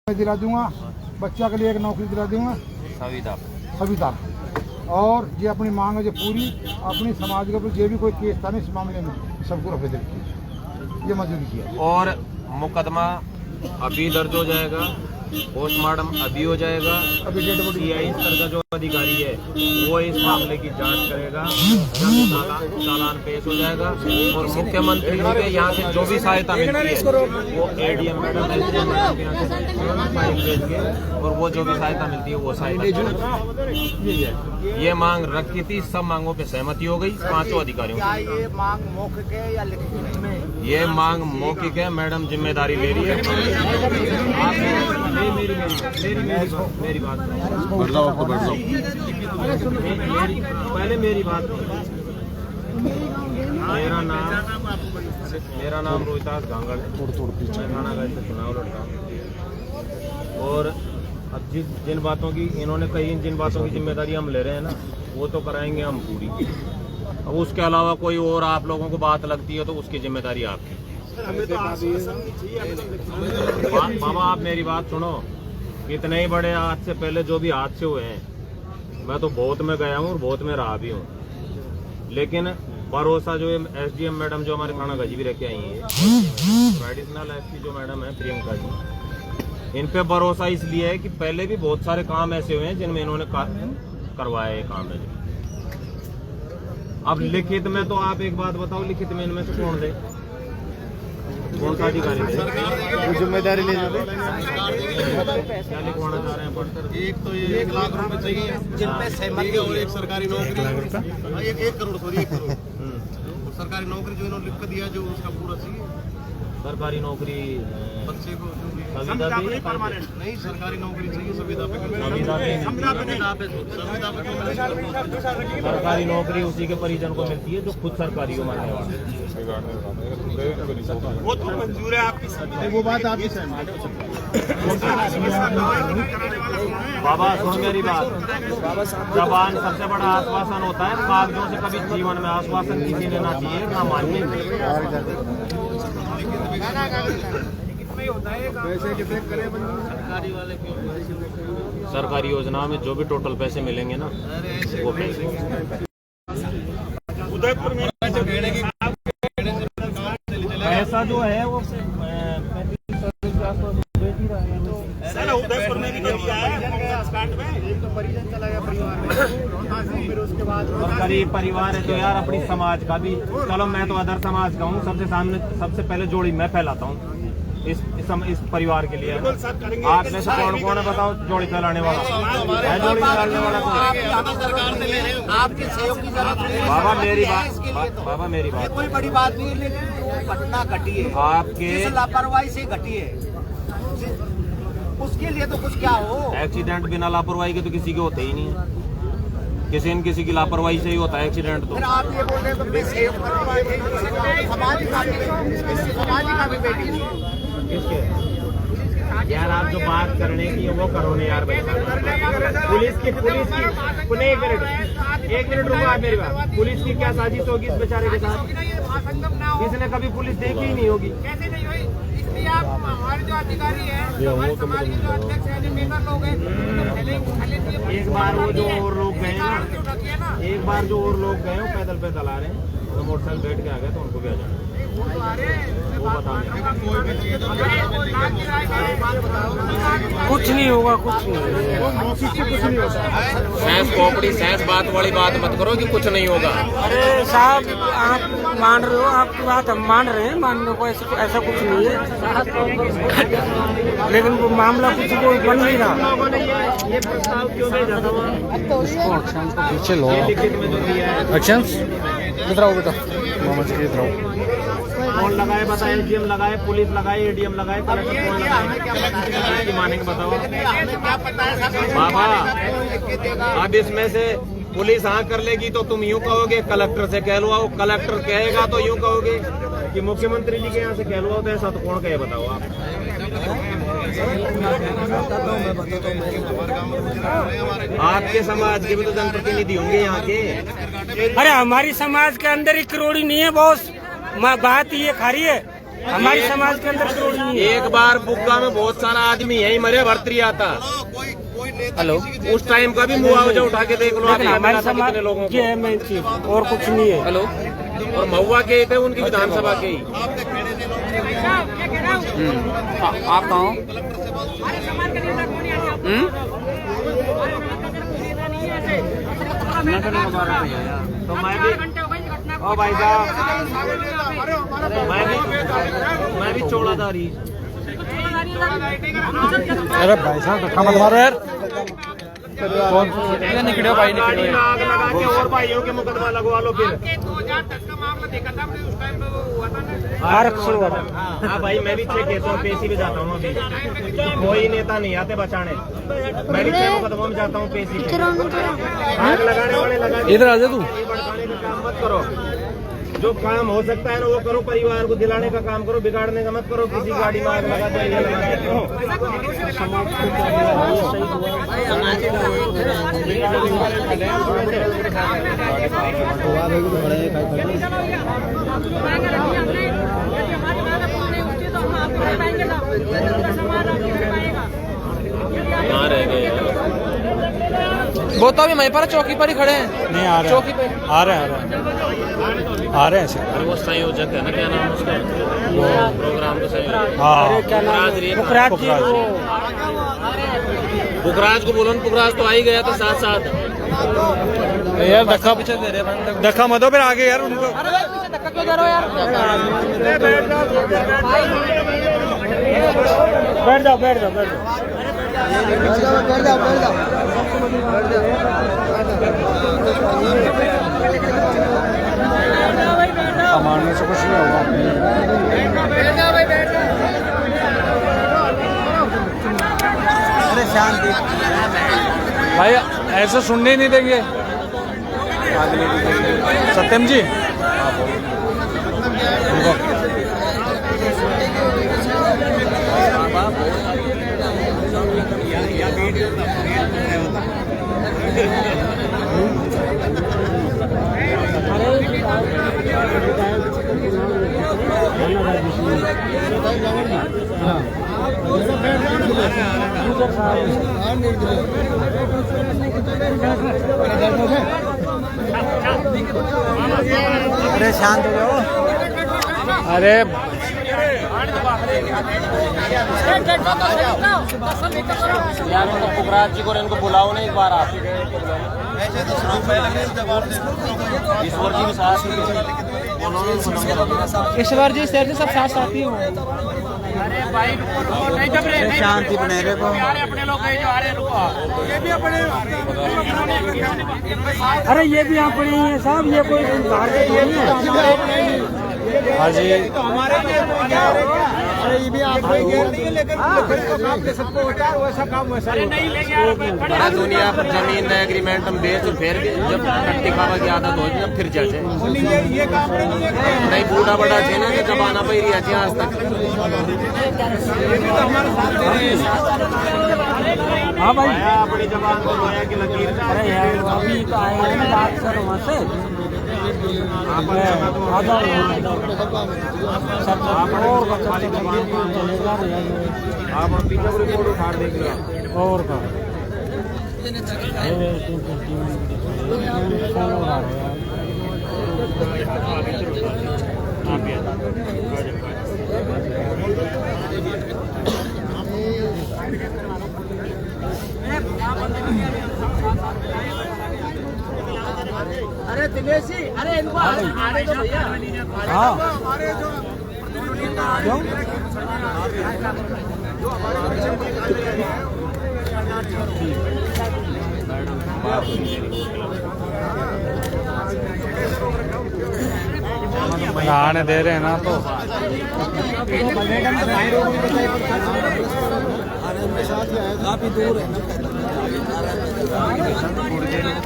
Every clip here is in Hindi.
मैं दिला दूंगा, बच्चा के लिए एक नौकरी दिला दूंगा सविता। और ये अपनी मांग है जो पूरी अपनी समाज के ऊपर जो भी कोई केस था ना इस मामले में सबको रफे दिल किया, ये मंजूरी किया। और मुकदमा अभी दर्ज हो जाएगा, पोस्टमार्टम अभी हो जाएगा। अभी सीआई स्तर का जो अधिकारी है वो इस मामले की जांच करेगा, चालान पेश हो जाएगा और मुख्यमंत्री जी के यहाँ से जो भी सहायता मिलती है वो एडीएम मैडम फाइल भेज के और वो जो भी सहायता मिलती है वो सहायता। ये मांग रखी थी, सब मांगों पे सहमति हो गई पांचों अधिकारियों की। ये मांग मौखिक है या लिखित में? ये मांग मौखिक है, मैडम जिम्मेदारी ले रही है। मेरी बात पहले मेरी बात। मेरा नाम रोहितास गांगड़ है, मैं थाना का चुनाव लड़ता हूँ। और अब जिन बातों की इन्होंने कही, जिन बातों की जिम्मेदारी हम ले रहे हैं ना, वो तो कराएंगे हम पूरी। अब उसके अलावा कोई और आप लोगों को बात लगती है तो उसकी जिम्मेदारी आपकी। बाबा आप मेरी बात सुनो, इतने ही बड़े आज से पहले जो भी हादसे हुए हैं, मैं तो बहुत में गया हूँ और बहुत में रहा भी हूँ, लेकिन भरोसा जो एसडीएम मैडम जो हमारे थाना गजी भी रखे आई है, एडिशनल एसपी जो मैडम है प्रियंका जी, इन पे भरोसा इसलिए है कि पहले भी बहुत सारे काम ऐसे हुए हैं जिनमें इन्होंने करवाया है काम है। अब लिखित में तो आप एक बात बताओ, लिखित में इनमें से कौन दे, कौन सा अधिकारी है जिम्मेदारी ले जाए? क्या लिखवाना चाह रहे हैं? एक तो ये 1 लाख रुपए चाहिए जिनपे सहमति और एक सरकारी नौकरी 1 करोड़ सॉरी 1 करोड़ सरकारी नौकरी जो इन्होंने लिख कर दिया, जो उसका पूरा चाहिए। सरकारी नौकरी बच्चे को जो भी नहीं, सरकारी नौकरी चाहिए सुविधा पे। सरकारी नौकरी उसी के परिजन को मिलती है जो खुद सरकारी हो मानने वाला। वो तो मंजूर है आपकी, वो बात आपकी सहमत। बाबा सुन मेरी बात, जबान सबसे बड़ा आश्वासन होता है, कागजों से कभी जीवन में आश्वासन किसी ने ना चाहिए ना मानिए। सरकारी योजना में जो भी टोटल पैसे मिलेंगे ना वो पैसे उदयपुर में पैसा जो है वो उदयपुर में भी दिया है स्टार्ट में। एक तो परिजन चला गया परिवार में, फिर उसके बाद गरीब परिवार है तो यार अपनी समाज का भी, चलो मैं तो अदर समाज का हूँ, सबसे पहले जोड़ी मैं फैलाता हूँ इस परिवार के लिए। आप में से कौन कौन है बताओ जोड़ी फैलाने वाला है? जोड़ी फैलाने वाला आपके सहयोग की जरूरत नहीं है। बाबा मेरी बात, बाबा मेरी बात, कोई बड़ी बात नहीं है, लेकिन घटना घटी है आपके लापरवाही से घटी है, उसके लिए तो कुछ क्या हो। एक्सीडेंट बिना लापरवाही के तो किसी के होते ही नहीं है, किसी न किसी की लापरवाही से ही होता है एक्सीडेंट। तो फिर आप ये बोल रहे हैं तो सहयोग समाज का भी बेटी यार, आप जो बात करने की है वो करो ना यार। पुलिस की एक मिनट रुको आप मेरी बात। पुलिस की क्या साजिश होगी इस बेचारे के साथ? इसने कभी पुलिस देखी ही नहीं होगी। कैसे नहीं हुई? इसलिए आप हमारे जो अधिकारी हैं, हमारे समाज के जो अध्यक्ष हैं, जो मेंबर लोग हैं, एक बार वो जो और लोग गए ना, एक बार जो और लोग गए पैदल पैदल आ रहे हैं तो मोटरसाइकिल बैठ के आ गए तो उनको भी आ जाना वो बता कुछ नहीं होगा, कुछ नहीं होगा। सैंस खोपड़ी सैंस बात वाली बात मत करो कि कुछ नहीं होगा। अरे साहब आप मान रहे हो, आपकी बात हम मान रहे हैं, मानने को ऐसा कुछ नहीं है, लेकिन वो मामला कुछ वो बन नहीं रहा। ये प्रस्ताव क्यों भेजा था? इसको पीछे लो, लिखित में जो दिया है एक्शन कितना हो बेटा मामा जी कितना हो। कौन लगाए बताए? एसडीएम लगाए, पुलिस लगाए, एडीएम लगाए, कलेक्टर कौन लगाए? मानेंगे बताओ बाबा। अब इसमें से पुलिस हाँ कर लेगी तो तुम यूँ कहोगे कलेक्टर से कहलवाओ, कलेक्टर कहेगा तो यूँ कहोगे कि मुख्यमंत्री जी के यहाँ से कहलवाओ, तो ऐसा तो कौन कहे बताओ आप? आपके समाज के भी तो जनप्रतिनिधि होंगे यहाँ के। अरे हमारी समाज के अंदर ही करोड़ी नहीं है बॉस, बात ये खा रही है हमारे समाज के अंदर करोड़ नहीं है। एक बार बुग्गा में बहुत सारा आदमी यही मरे भर्ती आता। कोई नेता हेलो, उस टाइम का भी मुआवजा उठा के देख लो आप, लेकिन हमारे समाज कितने लोगों ये है मेन चीज, और कुछ नहीं है। हेलो, और महुआ के थे उनकी विधानसभा के ही। आप कहाँ हो? तो मैं भी, ओ भाई साहब, मैं भी चौड़ादारी। अरे भाई साहब धक्का मत मारो यार। निकलो भाई, गाड़ी में आग लगा के और भाइयों के मुकदमा लगवा लो फिर। 2010 का मामला देखा था हमने, उस टाइम वो हुआ था ना। आरक्षण हुआ था। हाँ भाई, मैं भी 6 केसों में पेशी में जाता हूँ अभी। कोई नेता नहीं आते बचाने, मैं भी 6 मुकदमों में जाता हूँ पेशी पे। आग लगाने वाले लगा, इधर आ जा तू। भड़काने का काम मत करो। जो काम हो सकता है ना वो करो, परिवार को दिलाने का काम करो, बिगाड़ने का मत करो। किसी गाड़ी में आग लगा दे, ये लगा कहाँ रह गए? वो तो अभी वहीं पर चौकी पर ही खड़े हैं। नहीं आ रहे, चौकी पे आ रहे हैं सर। अरे वो संयोजक है ना, क्या नाम उसका, वो प्रोग्राम का संयोजक। हाँ क्या नाम है? पुखराज जी। पुखराज को बोलो, पुखराज तो आ ही गया था साथ साथ। यार धक्का पीछे दे रहे, धक्का मत दो फिर आगे यार उनको। धक्का क्यों दे रहे हो यार? बैठ जाओ, बैठ जाओ, बैठ जाओ। मारने से कुछ नहीं होगा। अरे शांति भाई ऐसे सुनने ही नहीं देंगे। सत्यम जी अरे शांत हो जाओ। अरे यार उनको पुखराज जी को और इनको बुलाओ ना एक बार आप। ईश्वर जी के साथ, ईश्वर जी, सर जी सब साथ साथी हो। शांति बने रहे। अरे ये भी अपने ही है साहब, ये कोई बाहर के नहीं है। हाँ जी, अरे ये भी आप लेकिन सबको होता है वैसा काम वैसा बड़ा दुनिया पर जमीन है, एग्रीमेंट हम बेच, फिर भी जब कट्टी खावा की आदत हो जब फिर जाए ये काम नहीं बूढ़ा बड़ा छे ना कि जमाना पे रही है आज तक। हाँ भाई, अपनी जबान को लोया की लकीर। अरे यार अभी तो आए हैं बात सर वहाँ से। आप पीछे रिपोर्ट उठाड़ देंगे और का अरे दिनेश जी, अरे इनको आने दो भैया। हाँ क्यों? आने दे रहे हैं ना तो काफी दूर है।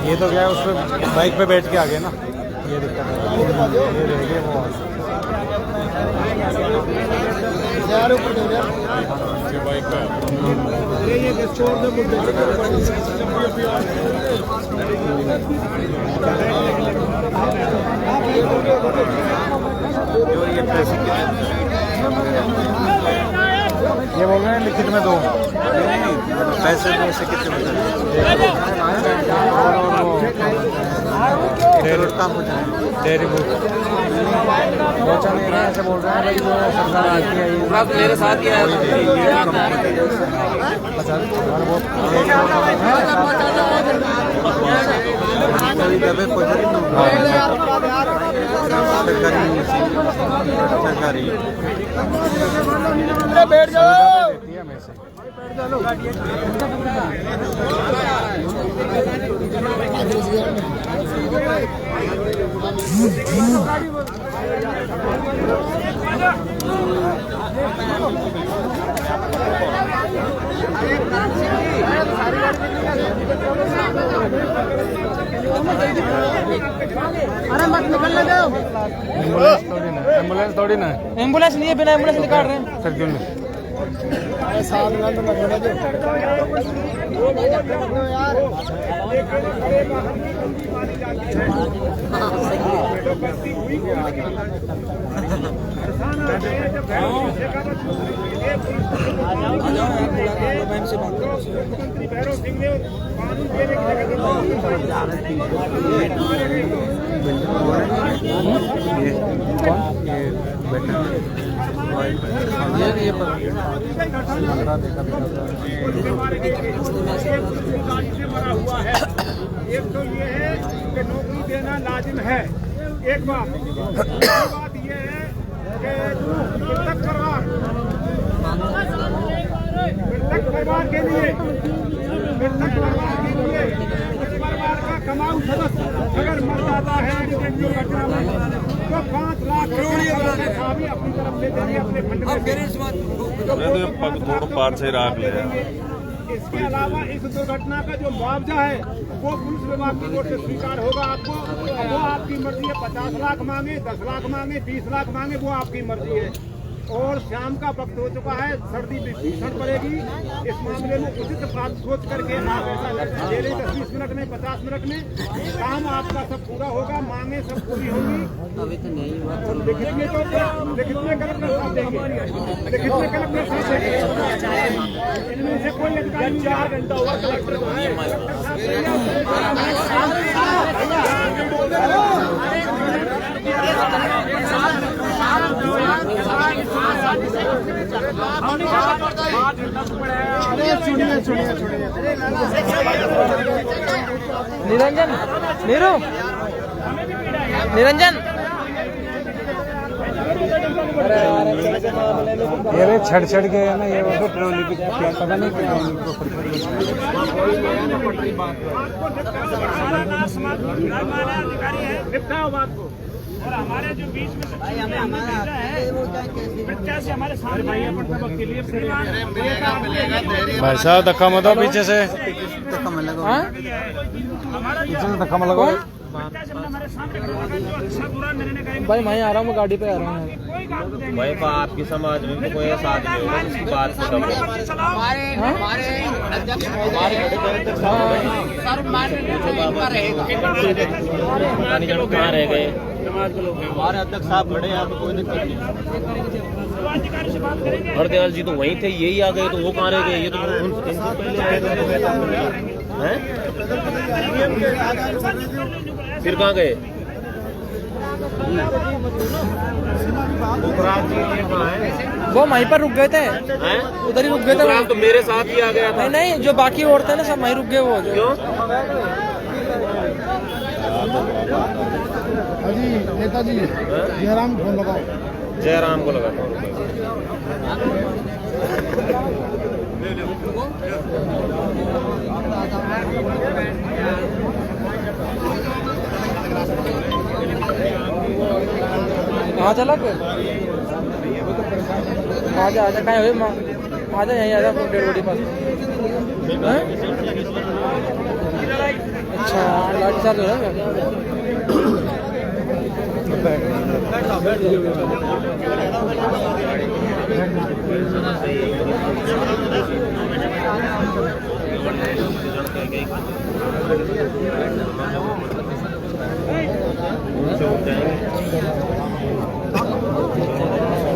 ये तो क्या है, उस पर बाइक पे बैठ के आ गए ना, ये दिक्कत है। ये रह गए वो बाइक पे। जो ये ये बोल रहे हैं लिखित में दो पैसे दो से कितने डेयरी बुक पहुँचा नहीं रहे ऐसे बोल रहे हैं भाई वो सरकार आती है मेरे साथ ही आया सरकारी बैठ जाओ देती है हमें से अरे मत निकलने दो। एम्बुलेंस थोड़ी ना एम्बुलेंस नहीं है, बिना एम्बुलेंस निकाल रहे हैं। सर क्यों नहीं एक तो ये है कि नौकरी देना लाजिम है, एक बात ये है कि मृतक परिवार के लिए उस परिवार का कमाऊ सदस्य अगर मर जाता है दुर्घटना में तो 5 लाख भी अपनी तरफ से देंगे अपने फंड में। इसके अलावा इस दुर्घटना का जो मुआवजा है वो पुलिस विभाग की ओर से स्वीकार होगा आपको। वो आपकी मर्जी है, 50 लाख मांगे, 10 लाख मांगे, 20 लाख मांगे, वो आपकी मर्जी है। और शाम का वक्त हो चुका है, सर्दी भीषण पड़ेगी, इस मामले में उचित बात सोच करके आप ऐसा ले लें 10-20 मिनट में, 50 मिनट में काम आपका सब पूरा होगा, मांगे सब पूरी होगी। और लिखित में कलेक्टर साहब देंगे, लिखित में कलेक्टर साहब देंगे। इनमें से कोई अधिकारी 4 घंटा हुआ कलेक्टर को है। निरंजन, नीरू, निरंजन, ये रे छड़ के है ना, ये वो पेट्रोल की पता नहीं और हमारे जो बीच में प्रत्याशी हमारे सामने के लिए भाई साहब धक्का मत दो पीछे से, धक्का मत लगाओ। भाई मैं आ रहा हूँ, गाड़ी पे आ रहा हूँ। भाई आपकी समाज में तो कोई ऐसा आदमी होगा जिसकी बात को कहाँ रह गए हमारे अध्यक्ष साहब खड़े हैं, तो कोई दिक्कत नहीं। हरदयाल जी तो वहीं थे, यही आ गए, तो वो कहाँ रह गए? ये तो हैं? फिर कहाँ गए? वो वहीं पर रुक गए थे, उधर ही रुक गए थे। तो मेरे साथ ही आ गया था। नहीं, जो बाकी औरतें ना सब वहीं रुक गए। वो क्यों? जी नेताजी जयराम फोन लगाओ, जयराम को लगा। कहाँ चला के? आजा आजा, कहाँ हुई माँ? आजा यहीं आजा, डेढ़ बड़ी पास। अच्छा, लाठी चार्ज हो रहा है।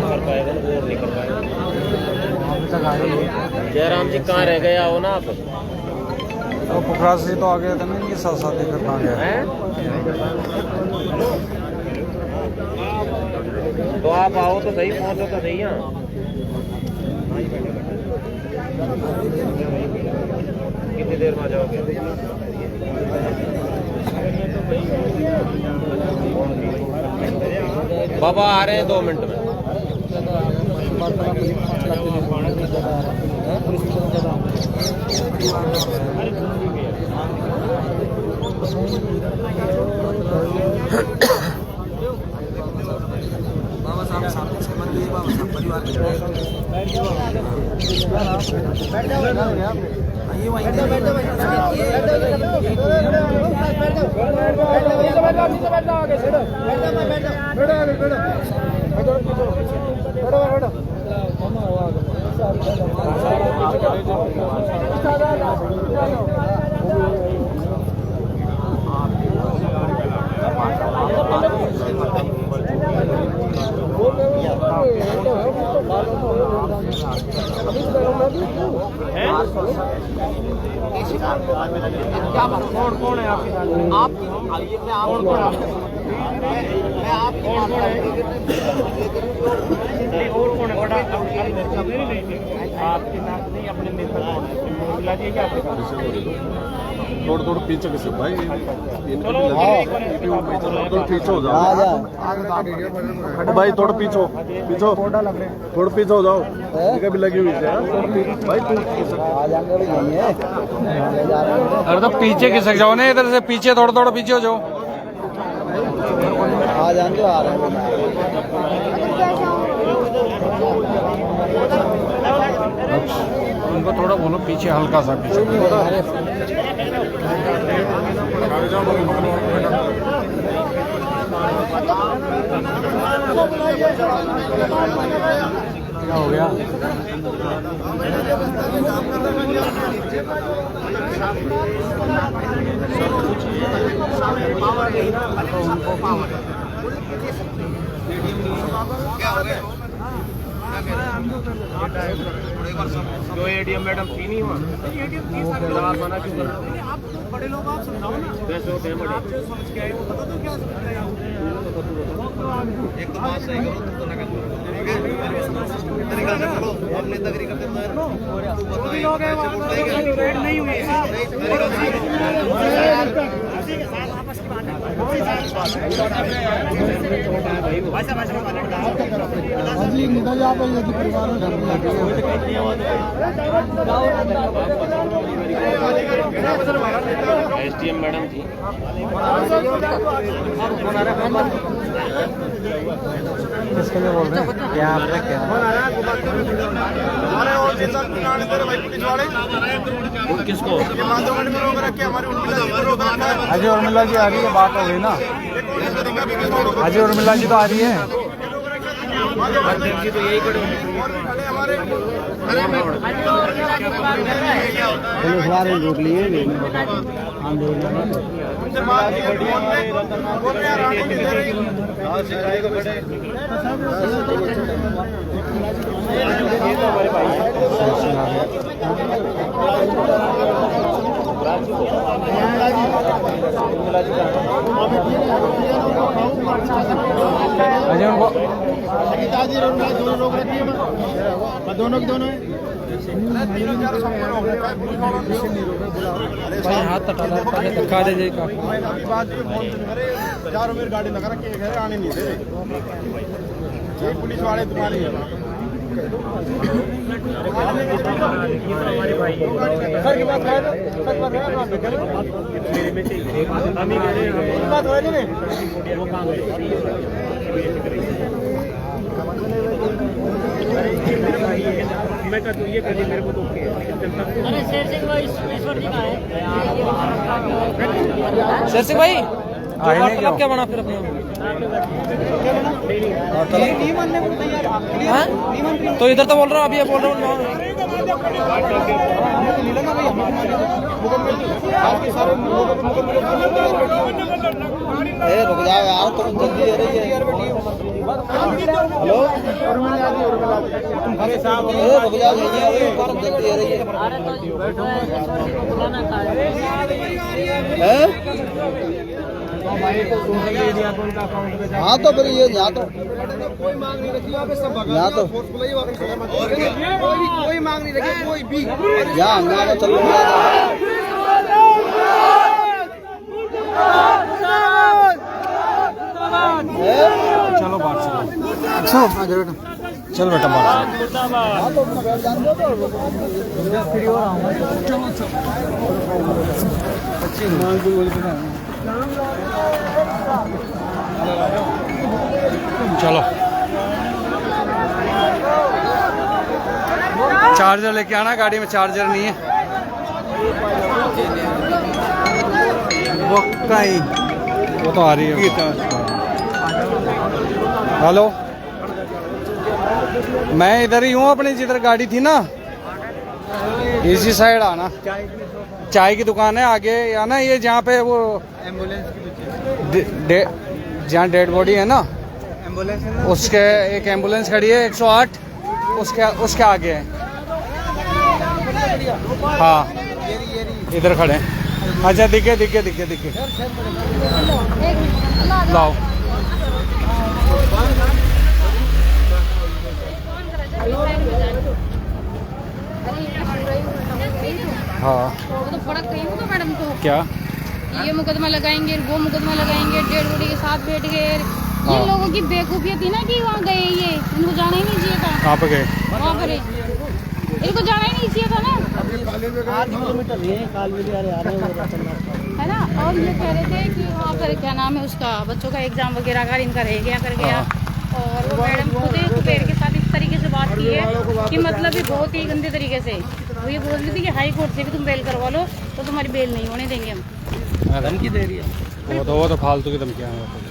कर पाएगा जयराम जी कहाँ रह गए, आओ ना आप। तो पोखरा से तो आ गए थे ना, इनके साथ साथ लेकर कहाँ गए हैं? तो आप आओ तो सही, पहुंचो तो सही। यहाँ कितनी देर में आ जाओगे? बाबा आ रहे हैं 2 मिनट में। बाबा साहब सामने से बंद हुई, बाबा साहब परिवार के कौन है आपके साथ? आप आइए, मैं आप कौन है? मैं आप कौन है? और कौन है? बड़ा आपके साथ नहीं, अपने नेता कौन है? लाजिए क्या आपके साथ? थोड़ा थोड़ा पीछे कैसे भाई, चलो थोड़ा पीछे हो जाओ भाई, थोड़ा पीछे थोड़ा पीछे हो जाओ, जगह भी लगी हुई है भाई। तू अरे तो पीछे खिसक जाओ ना, इधर से पीछे थोड़ा थोड़ा पीछे हो जाओ। आ जान दो, आ रहे हैं। उनको थोड़ा बोलो पीछे, हल्का सा पीछे। क्या हो गया? जो एडीएम मैडम थी नहीं वहाँ, आप मना क्यों कर रहे हो? आप बड़े लोग, आप समझाओ ना। कैसे होते हैं बड़े? आप जो समझ के आए वो बता दो क्या समझ रहे हैं आप। एक तो बात सही करो, तुम तो ना करो, ठीक है? तरीका से करो, हम नेतागिरी करते हैं। जो भी लोग हैं वहाँ पर डिबेट नहीं हुई है। आपस की बात है। जी नेताजी आप यदि परिवार में घर में एसडीएम मैडम थी। किसके लिए बोल रहे हैं? क्या आप क्या? किसको? अजय उर्मिला जी आ रही है, बात हो गई ना। अजय उर्मिला जी तो आ रही है। अध्यक्ष जी तो यही खड़े हैं। रोक लिए अजय उनको दोनों की दोनों हाथ तटा दिखा दे का। यार मेरी गाड़ी लगा रखी है, घर आने नहीं दे रहे पुलिस वाले तुम्हारे। सर की बात है, सर बात है, बात हो रही है। मैं कर ये कर मेरे को तो अरे शेर सिंह भाई ईश्वर जी का है। शेर सिंह भाई वार्तालाप क्या बना फिर अपने? तो इधर तो बोल रहा हूँ, अभी ये बोल रहा हूँ। रुक जाओ यार, तुम जल्दी हो रही है। हाँ तो फिर ये यहाँ तो कोई मांग नहीं रखी यहाँ तो कोई मांग नहीं रखी कोई भी यहाँ चलो चलो बात चलो चल बेटा बात चलो चार्जर लेके आना, गाड़ी में चार्जर नहीं है वो कहीं, वो तो आ रही है। हेलो, मैं इधर ही हूँ अपनी, जिधर गाड़ी थी ना इसी साइड आना। चाय की दुकान है आगे आना, ये जहाँ पे वो एम्बुलेंस जहाँ डेड बॉडी है ना, एम्बुलेंस उसके एक एम्बुलेंस खड़ी है 108, उसके आगे है। हाँ इधर खड़े हैं। अच्छा दिखे लाओ। हाँ तो फर्क कहीं होगा मैडम को, क्या ये मुकदमा लगाएंगे वो मुकदमा लगाएंगे, डेड बॉडी के साथ बैठ गए। ये लोगों की बेवकूफी थी ना कि वहाँ गए, ये इनको जाना ही नहीं चाहिए था। कहाँ पे गए? वहाँ पर इनको जाना ही नहीं चाहिए था ना, 8 किलोमीटर है ना। और ये कह रहे थे कि वहाँ पर क्या नाम है उसका, बच्चों का एग्जाम वगैरह का इनका रह गया कर गया। और वो मैडम खुद कुबेर के साथ इस तरीके से बात की है कि मतलब ये बहुत ही गंदे तरीके से वो ये बोल रही थी कि हाई कोर्ट से भी तुम बेल करवा लो तो तुम्हारी बेल नहीं होने देंगे हम। धमकी दे रही है वो तो फालतू की धमकियाँ हैं।